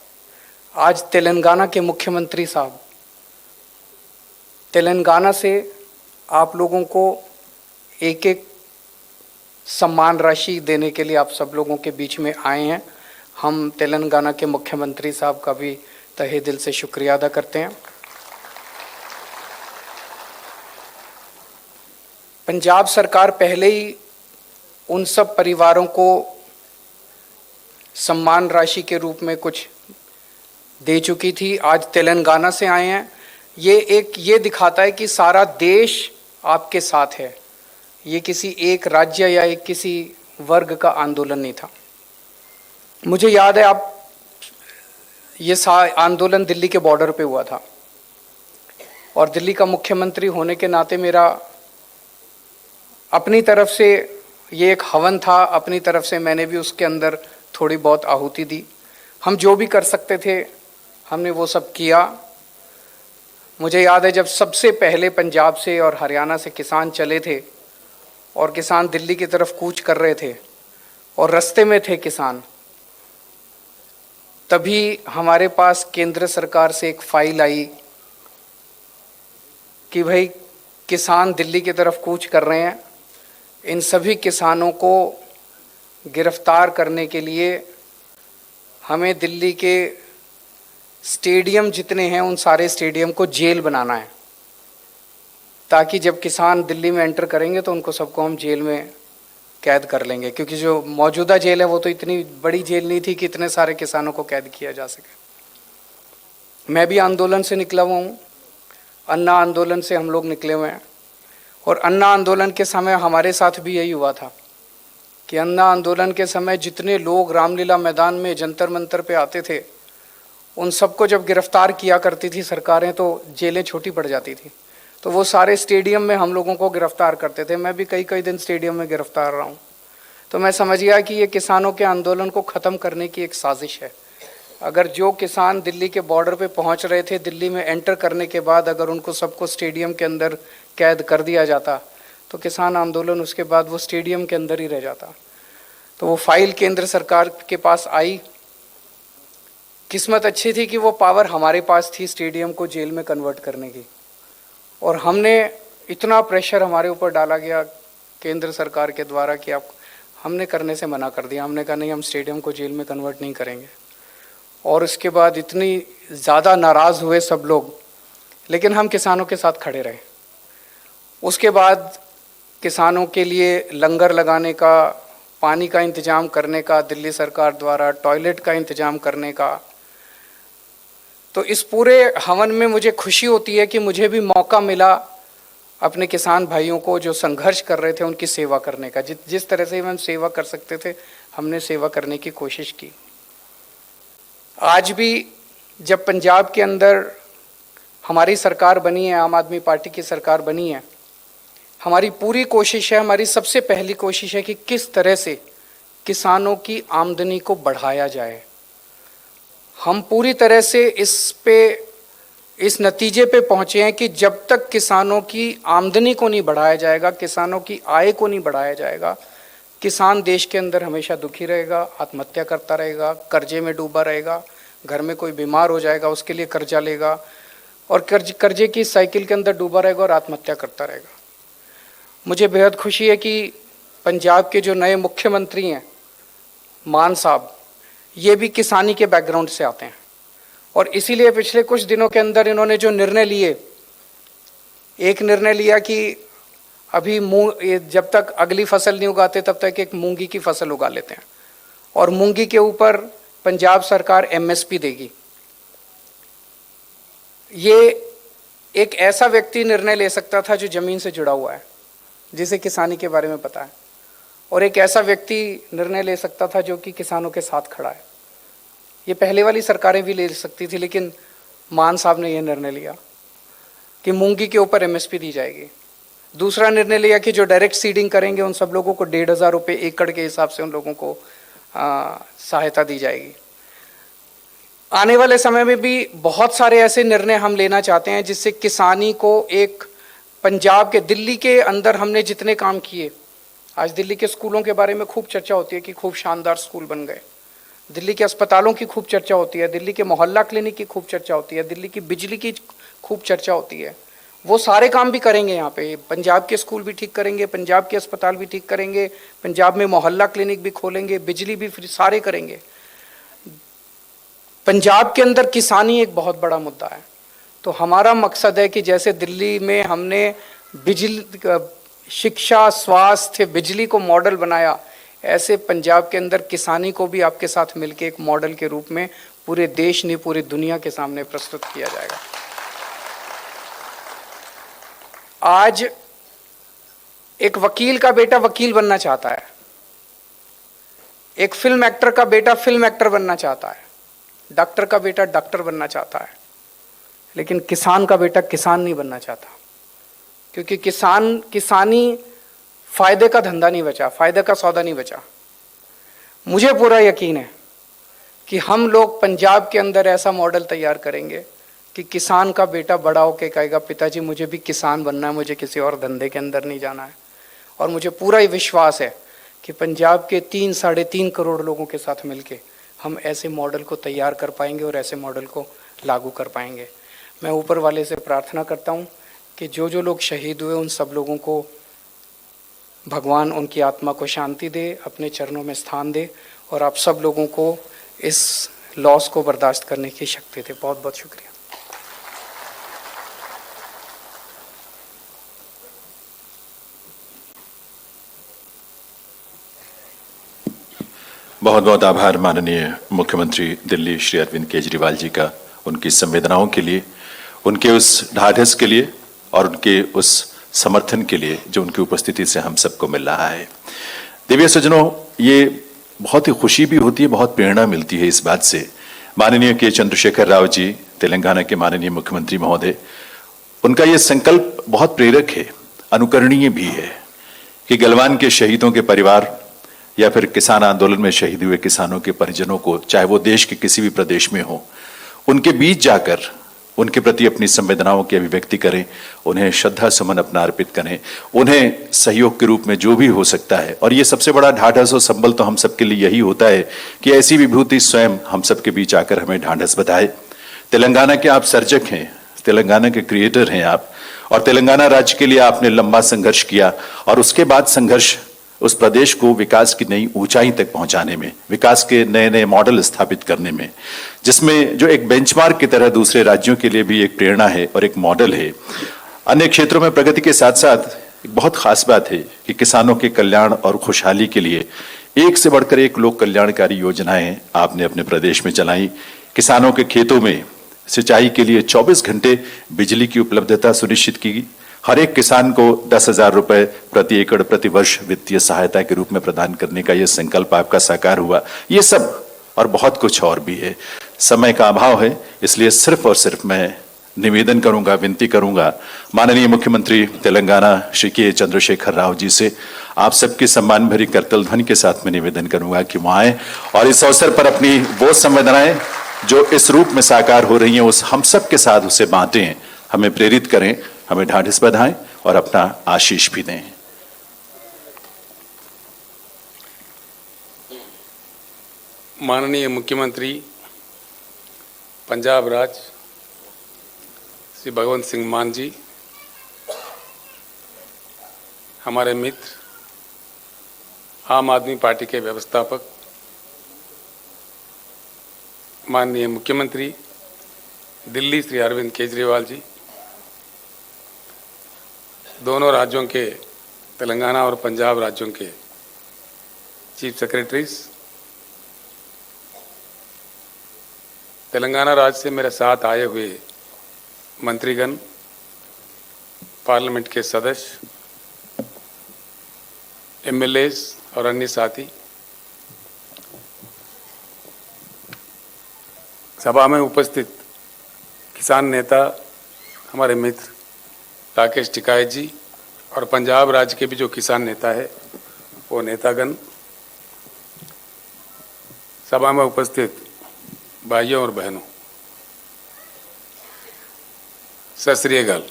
आज तेलंगाना के मुख्यमंत्री साहब तेलंगाना से आप लोगों को एक एक सम्मान राशि देने के लिए आप सब लोगों के बीच में आए हैं। हम तेलंगाना के मुख्यमंत्री साहब का भी तहे दिल से शुक्रिया अदा करते हैं। पंजाब सरकार पहले ही उन सब परिवारों को सम्मान राशि के रूप में कुछ दे चुकी थी। आज तेलंगाना से आए हैं, ये दिखाता है कि सारा देश आपके साथ है। ये किसी एक राज्य या एक किसी वर्ग का आंदोलन नहीं था। मुझे याद है ये आंदोलन दिल्ली के बॉर्डर पे हुआ था और दिल्ली का मुख्यमंत्री होने के नाते मेरा अपनी तरफ से ये एक हवन था, अपनी तरफ से मैंने भी उसके अंदर थोड़ी बहुत आहुति दी। हम जो भी कर सकते थे हमने वो सब किया। मुझे याद है जब सबसे पहले पंजाब से और हरियाणा से किसान चले थे और किसान दिल्ली की तरफ कूच कर रहे थे और रास्ते में थे किसान, तभी हमारे पास केंद्र सरकार से एक फाइल आई कि भाई किसान दिल्ली की तरफ कूच कर रहे हैं, इन सभी किसानों को गिरफ्तार करने के लिए हमें दिल्ली के स्टेडियम जितने हैं उन सारे स्टेडियम को जेल बनाना है, ताकि जब किसान दिल्ली में एंटर करेंगे तो उनको सबको हम जेल में कैद कर लेंगे। क्योंकि जो मौजूदा जेल है वो तो इतनी बड़ी जेल नहीं थी कि इतने सारे किसानों को कैद किया जा सके। मैं भी आंदोलन से निकला हुआ हूँ, अन्ना आंदोलन से हम लोग निकले हुए हैं और अन्ना आंदोलन के समय हमारे साथ भी यही हुआ था कि अन्ना आंदोलन के समय जितने लोग रामलीला मैदान में जंतर मंतर पे आते थे उन सबको जब गिरफ्तार किया करती थी सरकारें तो जेलें छोटी पड़ जाती थी। तो वो सारे स्टेडियम में हम लोगों को गिरफ्तार करते थे। मैं भी कई दिन स्टेडियम में गिरफ्तार रहा हूँ। तो मैं समझ गया कि ये किसानों के आंदोलन को ख़त्म करने की एक साजिश है। अगर जो किसान दिल्ली के बॉर्डर पे पहुँच रहे थे, दिल्ली में एंटर करने के बाद अगर उनको सबको स्टेडियम के अंदर कैद कर दिया जाता तो किसान आंदोलन उसके बाद वो स्टेडियम के अंदर ही रह जाता। तो वो फाइल केंद्र सरकार के पास आई। किस्मत अच्छी थी कि वो पावर हमारे पास थी स्टेडियम को जेल में कन्वर्ट करने की, और हमने इतना प्रेशर हमारे ऊपर डाला गया केंद्र सरकार के द्वारा कि आप हमने करने से मना कर दिया। हमने कहा नहीं, हम स्टेडियम को जेल में कन्वर्ट नहीं करेंगे। और उसके बाद इतनी ज़्यादा नाराज़ हुए सब लोग, लेकिन हम किसानों के साथ खड़े रहे। उसके बाद किसानों के लिए लंगर लगाने का, पानी का इंतज़ाम करने का, दिल्ली सरकार द्वारा टॉयलेट का इंतज़ाम करने का, तो इस पूरे हवन में मुझे खुशी होती है कि मुझे भी मौका मिला अपने किसान भाइयों को जो संघर्ष कर रहे थे उनकी सेवा करने का। जिस तरह से हम सेवा कर सकते थे हमने सेवा करने की कोशिश की। आज भी जब पंजाब के अंदर हमारी सरकार बनी है, आम आदमी पार्टी की सरकार बनी है, हमारी पूरी कोशिश है, हमारी सबसे पहली कोशिश है कि किस तरह से किसानों की आमदनी को बढ़ाया जाए। हम पूरी तरह से इस नतीजे पे पहुंचे हैं कि जब तक किसानों की आमदनी को नहीं बढ़ाया जाएगा, किसानों की आय को नहीं बढ़ाया जाएगा, किसान देश के अंदर हमेशा दुखी रहेगा, आत्महत्या करता रहेगा, कर्जे में डूबा रहेगा, घर में कोई बीमार हो जाएगा उसके लिए कर्जा लेगा और कर्जे की साइकिल के अंदर डूबा रहेगा और आत्महत्या करता रहेगा। मुझे बेहद खुशी है कि पंजाब के जो नए मुख्यमंत्री हैं मान साहब, ये भी किसानी के बैकग्राउंड से आते हैं और इसीलिए पिछले कुछ दिनों के अंदर इन्होंने जो निर्णय लिए, एक निर्णय लिया कि अभी जब तक अगली फसल नहीं उगाते तब तक एक मूंगी की फसल उगा लेते हैं और मूंगी के ऊपर पंजाब सरकार एमएसपी देगी। ये एक ऐसा व्यक्ति निर्णय ले सकता था जो ज़मीन से जुड़ा हुआ है, जिसे किसानी के बारे में पता है, और एक ऐसा व्यक्ति निर्णय ले सकता था जो कि किसानों के साथ खड़ा है। ये पहले वाली सरकारें भी ले सकती थी, लेकिन मान साहब ने यह निर्णय लिया कि मूंगी के ऊपर एमएसपी दी जाएगी। दूसरा निर्णय लिया कि जो डायरेक्ट सीडिंग करेंगे उन सब लोगों को 1,500 रुपये एकड़ के हिसाब से उन लोगों को सहायता दी जाएगी। आने वाले समय में भी बहुत सारे ऐसे निर्णय हम लेना चाहते हैं जिससे किसानी को एक पंजाब के, दिल्ली के अंदर हमने जितने काम किए, आज दिल्ली के स्कूलों के बारे में खूब चर्चा होती है कि खूब शानदार स्कूल बन गए, दिल्ली के अस्पतालों की खूब चर्चा होती है, दिल्ली के मोहल्ला क्लिनिक की खूब चर्चा होती है, दिल्ली की बिजली की खूब चर्चा होती है। वो सारे काम भी करेंगे यहाँ पे, पंजाब के स्कूल भी ठीक करेंगे, पंजाब के अस्पताल भी ठीक करेंगे, पंजाब में मोहल्ला क्लिनिक भी खोलेंगे, बिजली भी फ्री, सारे करेंगे। पंजाब के अंदर किसानी एक बहुत बड़ा मुद्दा है, तो हमारा मकसद है कि जैसे दिल्ली में हमने बिजली, शिक्षा, स्वास्थ्य, बिजली को मॉडल बनाया, ऐसे पंजाब के अंदर किसानी को भी आपके साथ मिलकर एक मॉडल के रूप में पूरे देश नहीं पूरी दुनिया के सामने प्रस्तुत किया जाएगा। आज एक वकील का बेटा वकील बनना चाहता है, एक फिल्म एक्टर का बेटा फिल्म एक्टर बनना चाहता है, डॉक्टर का बेटा डॉक्टर बनना चाहता है, लेकिन किसान का बेटा किसान नहीं बनना चाहता, क्योंकि किसानी फायदे का धंधा नहीं बचा, फायदे का सौदा नहीं बचा। मुझे पूरा यकीन है कि हम लोग पंजाब के अंदर ऐसा मॉडल तैयार करेंगे कि किसान का बेटा बड़ा होकर कहेगा पिताजी मुझे भी किसान बनना है, मुझे किसी और धंधे के अंदर नहीं जाना है। और मुझे पूरा विश्वास है कि पंजाब के 3-3.5 करोड़ लोगों के साथ मिलके हम ऐसे मॉडल को तैयार कर पाएंगे और ऐसे मॉडल को लागू कर पाएंगे। मैं ऊपर वाले से प्रार्थना करता हूँ कि जो जो लोग शहीद हुए उन सब लोगों को भगवान उनकी आत्मा को शांति दे, अपने चरणों में स्थान दे और आप सब लोगों को इस लॉस को बर्दाश्त करने की शक्ति दे। बहुत बहुत शुक्रिया। बहुत बहुत आभार माननीय मुख्यमंत्री दिल्ली श्री अरविंद केजरीवाल जी का, उनकी संवेदनाओं के लिए, उनके उस ढाढ़स के लिए और उनके उस समर्थन के लिए जो उनकी उपस्थिति से हम सबको मिल रहा है। दिव्य सज्जनों, ये बहुत ही खुशी भी होती है, बहुत प्रेरणा मिलती है इस बात से। माननीय के चंद्रशेखर राव जी, तेलंगाना के माननीय मुख्यमंत्री महोदय, उनका ये संकल्प बहुत प्रेरक है, अनुकरणीय भी है कि गलवान के शहीदों के परिवार या फिर किसान आंदोलन में शहीद हुए किसानों के परिजनों को, चाहे वो देश के किसी भी प्रदेश में हो, उनके बीच जाकर उनके प्रति अपनी संवेदनाओं की अभिव्यक्ति करें, उन्हें श्रद्धा सुमन अपना अर्पित करें, उन्हें सहयोग के रूप में जो भी हो सकता है। और ये सबसे बड़ा ढाढ़स और संबल तो हम सबके लिए यही होता है कि ऐसी विभूति स्वयं हम सबके बीच आकर हमें ढाढ़स बताए। तेलंगाना के आप सर्जक हैं, तेलंगाना के क्रिएटर हैं आप, और तेलंगाना राज्य के लिए आपने लंबा संघर्ष किया और उसके बाद संघर्ष उस प्रदेश को विकास की नई ऊंचाई तक पहुंचाने में, विकास के नए नए मॉडल स्थापित करने में, जिसमें जो एक बेंचमार्क की तरह दूसरे राज्यों के लिए भी एक प्रेरणा है और एक मॉडल है। अन्य क्षेत्रों में प्रगति के साथ साथ एक बहुत खास बात है कि किसानों के कल्याण और खुशहाली के लिए एक से बढ़कर एक लोक कल्याणकारी योजनाएं आपने अपने प्रदेश में चलाई। किसानों के खेतों में सिंचाई के लिए 24 घंटे बिजली की उपलब्धता सुनिश्चित की। हर एक किसान को 10,000 रुपए प्रति एकड़ प्रति वर्ष वित्तीय सहायता के रूप में प्रदान करने का यह संकल्प आपका साकार हुआ। ये सब और बहुत कुछ और भी है। समय का अभाव है, इसलिए सिर्फ और सिर्फ मैं निवेदन करूंगा, विनती करूंगा माननीय मुख्यमंत्री तेलंगाना श्री के चंद्रशेखर राव जी से, आप सबके सम्मान भरी करतल ध्वनि के साथ में निवेदन करूंगा कि वहां आए और इस अवसर पर अपनी वो संवेदनाएं जो इस रूप में साकार हो रही हैं उस हम सब के साथ उसे बांटें, हमें प्रेरित करें, हमें ढाढ़स बंधाएं और अपना आशीष भी दें। माननीय मुख्यमंत्री पंजाब राज्य श्री भगवंत सिंह मान जी, हमारे मित्र आम आदमी पार्टी के व्यवस्थापक माननीय मुख्यमंत्री दिल्ली श्री अरविंद केजरीवाल जी, दोनों राज्यों के तेलंगाना और पंजाब राज्यों के चीफ सेक्रेटरीज, तेलंगाना राज्य से मेरे साथ आए हुए मंत्रीगण, पार्लियामेंट के सदस्य, एमएलएज और अन्य साथी, सभा में उपस्थित किसान नेता हमारे मित्र राकेश टिकायत जी और पंजाब राज्य के भी जो किसान नेता है वो नेतागण, सभा में उपस्थित भाइयों और बहनों, सत श्री अकाल।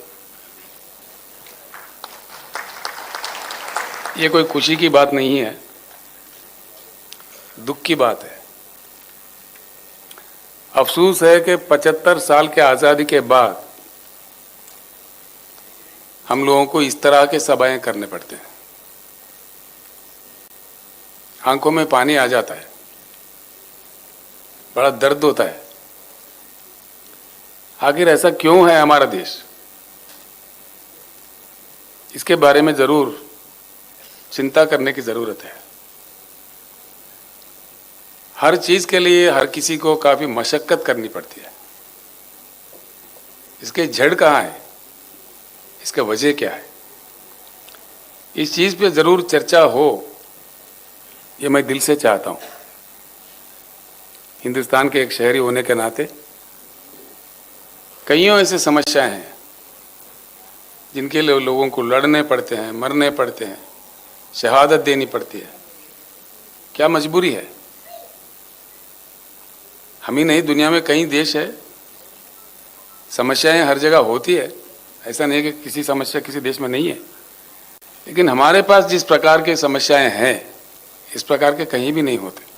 ये कोई खुशी की बात नहीं है, दुख की बात है। अफसोस है कि 75 साल के आज़ादी के बाद हम लोगों को इस तरह के सभाएं करने पड़ते हैं। आंखों में पानी आ जाता है, बड़ा दर्द होता है। आखिर ऐसा क्यों है हमारा देश? इसके बारे में जरूर चिंता करने की जरूरत है। हर चीज के लिए हर किसी को काफी मशक्कत करनी पड़ती है। इसके जड़ कहाँ है, इसका वजह क्या है, इस चीज पे जरूर चर्चा हो, ये मैं दिल से चाहता हूं। हिंदुस्तान के एक शहरी होने के नाते कईयों ऐसे समस्याएं हैं जिनके लिए लोगों को लड़ने पड़ते हैं, मरने पड़ते हैं, शहादत देनी पड़ती है। क्या मजबूरी है? हम ही नहीं, दुनिया में कई देश है, समस्याएं हर जगह होती है। ऐसा नहीं है कि किसी समस्या किसी देश में नहीं है, लेकिन हमारे पास जिस प्रकार की समस्याएं हैं इस प्रकार के कहीं भी नहीं होते।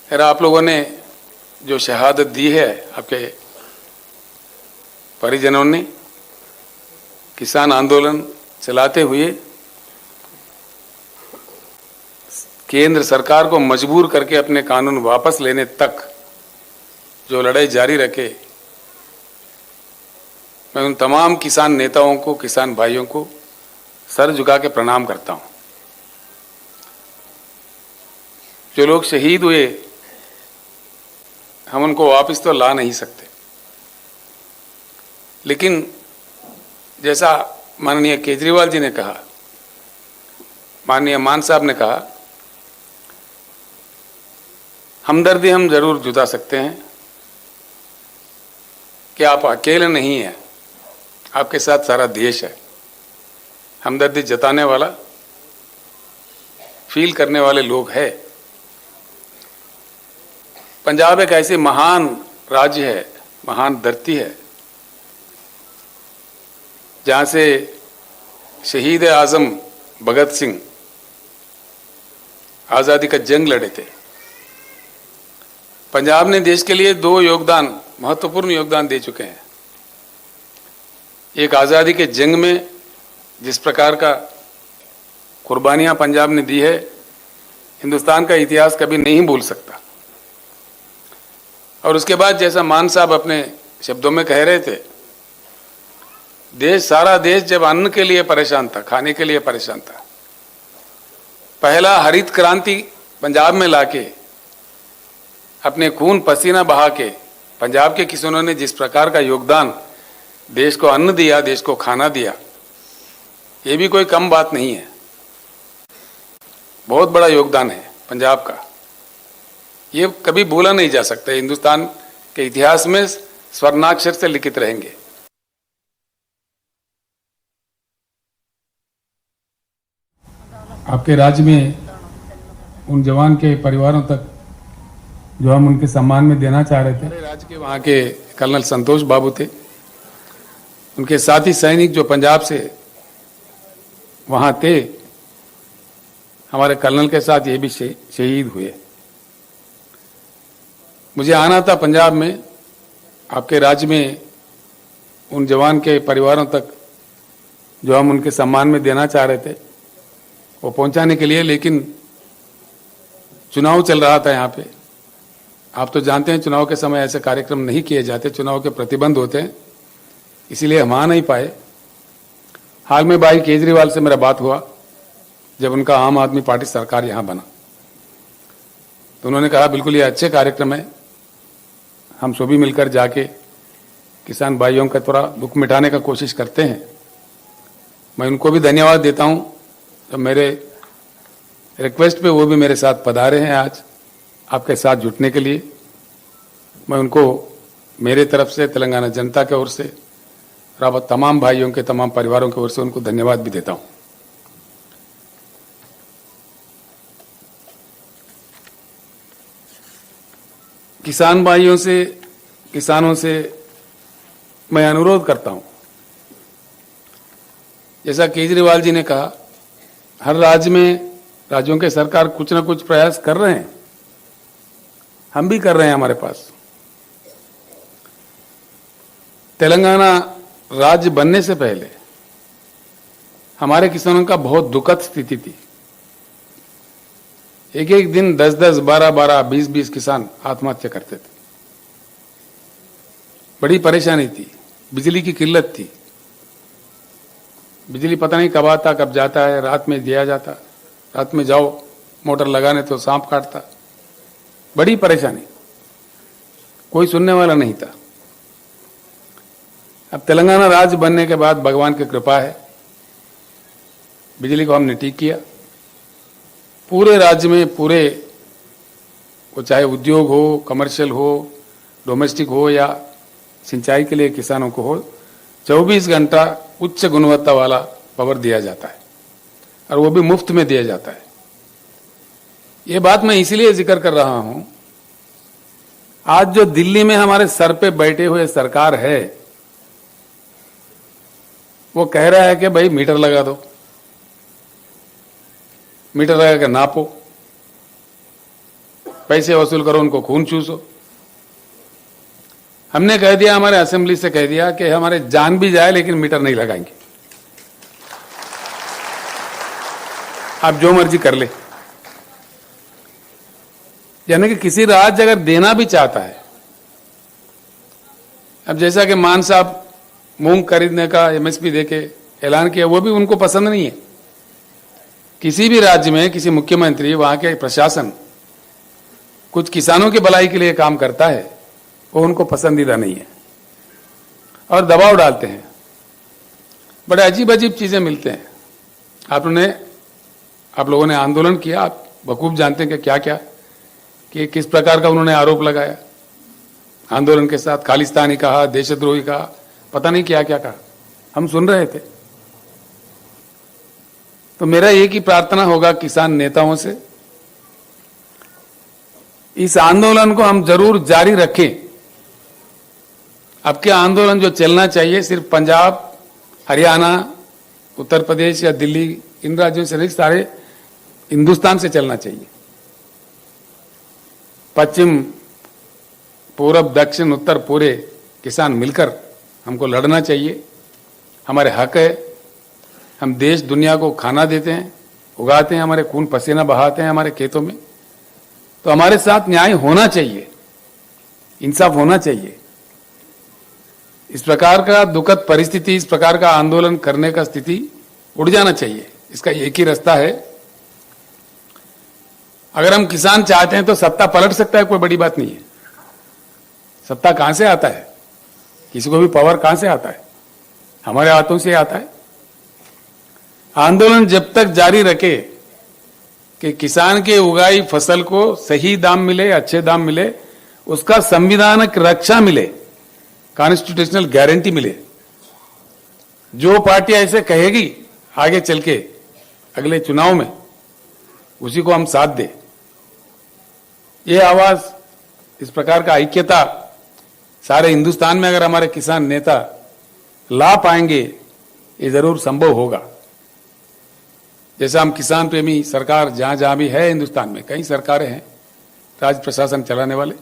फिर आप लोगों ने जो शहादत दी है, आपके परिजनों ने किसान आंदोलन चलाते हुए केंद्र सरकार को मजबूर करके अपने कानून वापस लेने तक जो लड़ाई जारी रखे, मैं उन तमाम किसान नेताओं को, किसान भाइयों को सर झुका के प्रणाम करता हूं। जो लोग शहीद हुए, हम उनको वापस तो ला नहीं सकते, लेकिन जैसा माननीय केजरीवाल जी ने कहा, माननीय मान साहब ने कहा, हमदर्दी हम जरूर जुटा सकते हैं कि आप अकेले नहीं हैं, आपके साथ सारा देश है। हमदर्दी जताने वाला, फील करने वाले लोग हैं। पंजाब एक ऐसी महान राज्य है, महान धरती है, जहां से शहीद आजम भगत सिंह आज़ादी का जंग लड़े थे। पंजाब ने देश के लिए दो महत्वपूर्ण योगदान दे चुके हैं। एक आज़ादी के जंग में जिस प्रकार का कुर्बानियां पंजाब ने दी है, हिंदुस्तान का इतिहास कभी नहीं भूल सकता। और उसके बाद जैसा मान साहब अपने शब्दों में कह रहे थे, देश, सारा देश जब अन्न के लिए परेशान था, खाने के लिए परेशान था, पहला हरित क्रांति पंजाब में लाके अपने खून पसीना बहा के पंजाब के किसानों ने जिस प्रकार का योगदान देश को अन्न दिया, देश को खाना दिया, ये भी कोई कम बात नहीं है। बहुत बड़ा योगदान है पंजाब का, ये कभी भूला नहीं जा सकता। हिंदुस्तान के इतिहास में स्वर्णाक्षर से लिखित रहेंगे। आपके राज्य में उन जवान के परिवारों तक जो हम उनके सम्मान में देना चाह रहे थे, हमारे राज्य के वहाँ के कर्नल संतोष बाबू थे, उनके साथी सैनिक जो पंजाब से वहाँ थे, हमारे कर्नल के साथ ये भी शहीद हुए। मुझे आना था पंजाब में, आपके राज्य में उन जवान के परिवारों तक जो हम उनके सम्मान में देना चाह रहे थे वो पहुंचाने के लिए, लेकिन चुनाव चल रहा था यहाँ पे। आप तो जानते हैं चुनाव के समय ऐसे कार्यक्रम नहीं किए जाते, चुनाव के प्रतिबंध होते हैं, इसीलिए हम आ नहीं पाए। हाल में भाई केजरीवाल से मेरा बात हुआ जब उनका आम आदमी पार्टी सरकार यहाँ बना, तो उन्होंने कहा बिल्कुल ये अच्छे कार्यक्रम है, हम सभी मिलकर जाके किसान भाइयों का थोड़ा दुख मिटाने का कोशिश करते हैं। मैं उनको भी धन्यवाद देता हूं, तो मेरे रिक्वेस्ट पे वो भी मेरे साथ पधारे हैं आज आपके साथ जुटने के लिए। मैं उनको मेरे तरफ से, तेलंगाना जनता की ओर से और तमाम भाइयों के, तमाम परिवारों की ओर से उनको धन्यवाद भी देता हूं। किसान भाइयों से, किसानों से मैं अनुरोध करता हूं, जैसा केजरीवाल जी ने कहा, हर राज्य में राज्यों के सरकार कुछ ना कुछ प्रयास कर रहे हैं, हम भी कर रहे हैं। हमारे पास तेलंगाना राज्य बनने से पहले हमारे किसानों का बहुत दुखद स्थिति थी। एक एक दिन 10-10, 12-12, 20-20 किसान आत्महत्या करते थे। बड़ी परेशानी थी, बिजली की किल्लत थी, बिजली पता नहीं कब आता कब जाता है, रात में दिया जाता, रात में जाओ मोटर लगाने तो सांप काटता, बड़ी परेशानी, कोई सुनने वाला नहीं था। अब तेलंगाना राज्य बनने के बाद भगवान की कृपा है, बिजली को हमने ठीक किया। पूरे राज्य में, पूरे वो चाहे उद्योग हो, कमर्शियल हो, डोमेस्टिक हो या सिंचाई के लिए किसानों को हो, 24 घंटा उच्च गुणवत्ता वाला पावर दिया जाता है और वो भी मुफ्त में दिया जाता है। ये बात मैं इसलिए जिक्र कर रहा हूं, आज जो दिल्ली में हमारे सर पे बैठे हुए सरकार है, वो कह रहा है कि भाई मीटर लगा दो, मीटर लगा के नापो, पैसे वसूल करो, उनको खून चूसो। हमने कह दिया, हमारे असेंबली से कह दिया कि हमारे जान भी जाए लेकिन मीटर नहीं लगाएंगे, आप जो मर्जी कर ले। यानी कि किसी राज्य अगर देना भी चाहता है, अब जैसा कि मान साहब मूंग खरीदने का एमएसपी देके ऐलान किया, वो भी उनको पसंद नहीं है। किसी भी राज्य में किसी मुख्यमंत्री, वहां के प्रशासन कुछ किसानों की भलाई के लिए काम करता है, वो उनको पसंदीदा नहीं है और दबाव डालते हैं। बड़े अजीब अजीब चीजें मिलते हैं। आप लोगों ने आंदोलन किया, आप बखूब जानते हैं कि क्या क्या, कि किस प्रकार का उन्होंने आरोप लगाया। आंदोलन के साथ खालिस्तानी कहा, देशद्रोही कहा, पता नहीं क्या क्या कहा, हम सुन रहे थे। तो मेरा एक ही प्रार्थना होगा किसान नेताओं से, इस आंदोलन को हम जरूर जारी रखें। अब क्या आंदोलन जो चलना चाहिए सिर्फ पंजाब, हरियाणा, उत्तर प्रदेश या दिल्ली, इन राज्यों से नहीं, सारे हिंदुस्तान से चलना चाहिए। पश्चिम, पूरब, दक्षिण, उत्तर, पूरे किसान मिलकर हमको लड़ना चाहिए। हमारे हक है, हम देश दुनिया को खाना देते हैं, उगाते हैं, हमारे खून पसीना बहाते हैं हमारे खेतों में, तो हमारे साथ न्याय होना चाहिए, इंसाफ होना चाहिए। इस प्रकार का दुखद परिस्थिति, इस प्रकार का आंदोलन करने का स्थिति उड़ जाना चाहिए। इसका एक ही रास्ता है, अगर हम किसान चाहते हैं तो सत्ता पलट सकता है, कोई बड़ी बात नहीं है। सत्ता कहां से आता है? किसी को भी पावर कहां से आता है? हमारे हाथों से आता है। आंदोलन जब तक जारी रखे कि किसान के उगाई फसल को सही दाम मिले, अच्छे दाम मिले, उसका संविधानिक रक्षा मिले, कॉन्स्टिट्यूशनल गारंटी मिले, जो पार्टी ऐसे कहेगी आगे चल के अगले चुनाव में, उसी को हम साथ दें। ये आवाज, इस प्रकार का ऐक्यता सारे हिंदुस्तान में अगर हमारे किसान नेता ला पाएंगे, ये जरूर संभव होगा। जैसा हम किसान प्रेमी सरकार जहां जहां भी है हिंदुस्तान में, कई सरकारें हैं राज्य प्रशासन चलाने वाले,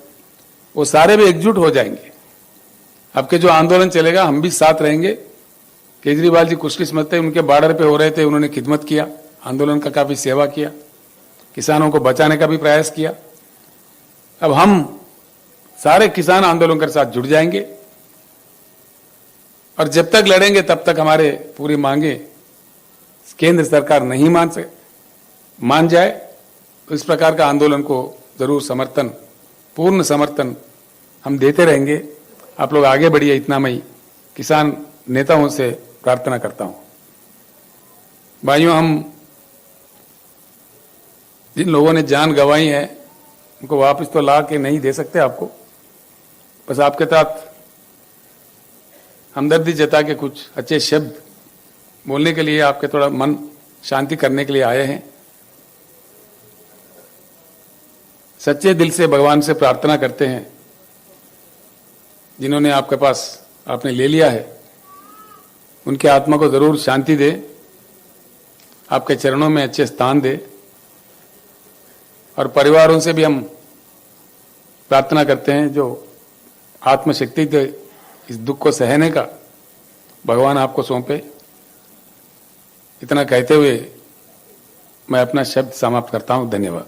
वो सारे भी एकजुट हो जाएंगे। अब के जो आंदोलन चलेगा हम भी साथ रहेंगे। केजरीवाल जी खुशकिस्मत थे, उनके बॉर्डर पे हो रहे थे, उन्होंने खिदमत किया, आंदोलन का काफी सेवा किया, किसानों को बचाने का भी प्रयास किया। अब हम सारे किसान आंदोलन के साथ जुड़ जाएंगे और जब तक लड़ेंगे तब तक हमारे पूरी मांगे केंद्र सरकार नहीं मान जाए, तो इस प्रकार का आंदोलन को जरूर समर्थन, पूर्ण समर्थन हम देते रहेंगे। आप लोग आगे बढ़िए, इतना मैं किसान नेताओं से प्रार्थना करता हूं। भाइयों, हम जिन लोगों ने जान गंवाई है उनको वापस तो ला के नहीं दे सकते आपको, बस आपके साथ हमदर्दी जता के कुछ अच्छे शब्द बोलने के लिए, आपके थोड़ा मन शांति करने के लिए आए हैं। सच्चे दिल से भगवान से प्रार्थना करते हैं, जिन्होंने आपके पास आपने ले लिया है, उनकी आत्मा को जरूर शांति दे, आपके चरणों में अच्छे स्थान दे। और परिवारों से भी हम प्रार्थना करते हैं, जो आत्मशक्ति दे इस दुख को सहने का, भगवान आपको सौंपे। इतना कहते हुए मैं अपना शब्द समाप्त करता हूं। धन्यवाद।